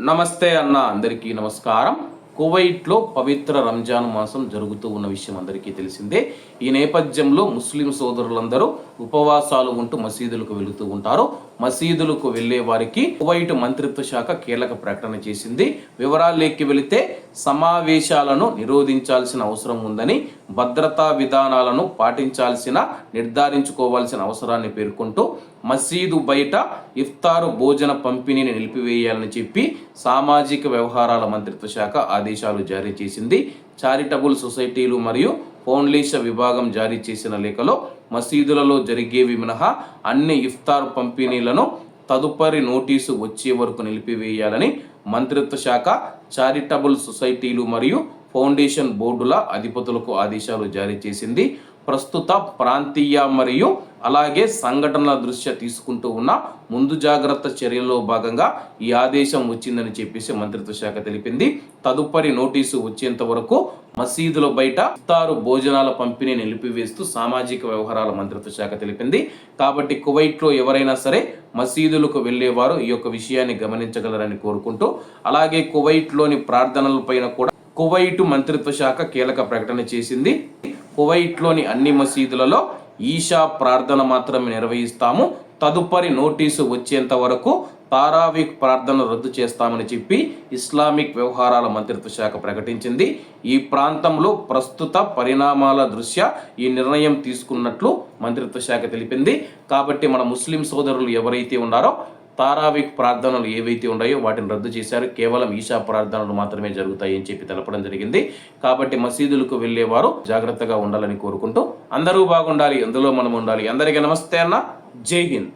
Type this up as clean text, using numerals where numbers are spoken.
నమస్తే అన్న, అందరికీ నమస్కారం. కువైట్లో పవిత్ర రంజాన్ మాసం జరుగుతూ ఉన్న విషయం అందరికీ తెలిసిందే. ఈ నేపథ్యంలో ముస్లిం సోదరులందరూ ఉపవాసాలు ఉంటూ మసీదులకు వెళుతూ ఉంటారు. మసీదులకు వెళ్లే వారికి కువైట్ మంత్రిత్వ శాఖ కీలక ప్రకటన చేసింది. వివరాల్లోకి వెళితే సమావేశాలను నిరోధించాల్సిన అవసరం ఉందని, భద్రతా విధానాలను నిర్ధారించుకోవాల్సిన అవసరాన్ని పేర్కొంటూ మసీదు బయట ఇఫ్తారు భోజన పంపిణీని నిలిపివేయాలని చెప్పి సామాజిక వ్యవహారాల మంత్రిత్వ శాఖ ఆదేశాలు జారీ చేసింది. చారిటబుల్ సొసైటీలు మరియు ఫౌండేషన్ విభాగం జారీ చేసిన లేఖలో మసీదులలో జరిగేవి మినహా అన్ని ఇఫ్తార్ పంపిణీలను తదుపరి నోటీసు వచ్చే వరకు నిలిపివేయాలని మంత్రిత్వ శాఖ చారిటబుల్ సొసైటీలు మరియు ఫౌండేషన్ బోర్డుల అధిపతులకు ఆదేశాలు జారీ చేసింది. ప్రస్తుత ప్రాంతీయ మరియు అలాగే సంఘటనల దృష్ట్యా తీసుకుంటూ ఉన్న ముందు జాగ్రత్త చర్యల్లో భాగంగా ఈ ఆదేశం వచ్చిందని చెప్పేసి మంత్రిత్వ శాఖ తెలిపింది. తదుపరి నోటీసు వచ్చేంత వరకు మసీదుల బయట ఇఫ్తారు భోజనాల పంపిణీ నిలిపివేస్తూ సామాజిక వ్యవహారాల మంత్రిత్వ శాఖ తెలిపింది. కాబట్టి కువైట్లో ఎవరైనా సరే మసీదులకు వెళ్లేవారు ఈ యొక్క విషయాన్ని గమనించగలరని కోరుకుంటూ, అలాగే కువైట్లోని ప్రార్థనలపైన కూడా కువైట్ మంత్రిత్వ శాఖ కీలక ప్రకటన చేసింది. కువైట్లోని అన్ని మసీదులలో ఈషా ప్రార్థన మాత్రమే నిర్వహిస్తాము. తదుపరి నోటీసు వచ్చేంత వరకు తారావీహ్ ప్రార్థన రద్దు చేస్తామని చెప్పి ఇస్లామిక్ వ్యవహారాల మంత్రిత్వ శాఖ ప్రకటించింది. ఈ ప్రాంతంలో ప్రస్తుత పరిణామాల దృష్ట్యా ఈ నిర్ణయం తీసుకున్నట్లు మంత్రిత్వ శాఖ తెలిపింది. కాబట్టి మన ముస్లిం సోదరులు ఎవరైతే ఉన్నారో తారావీహ్ ప్రార్థనలు ఏవైతే ఉన్నాయో వాటిని రద్దు చేశారు. కేవలం ఈషా ప్రార్థనలు మాత్రమే జరుగుతాయి అని చెప్పి తెలపడం జరిగింది. కాబట్టి మసీదులకు వెళ్ళేవారు జాగ్రత్తగా ఉండాలని కోరుకుంటూ అందరూ బాగుండాలి, అందులో మనం ఉండాలి. అందరికీ నమస్తే అన్న, జై హింద్.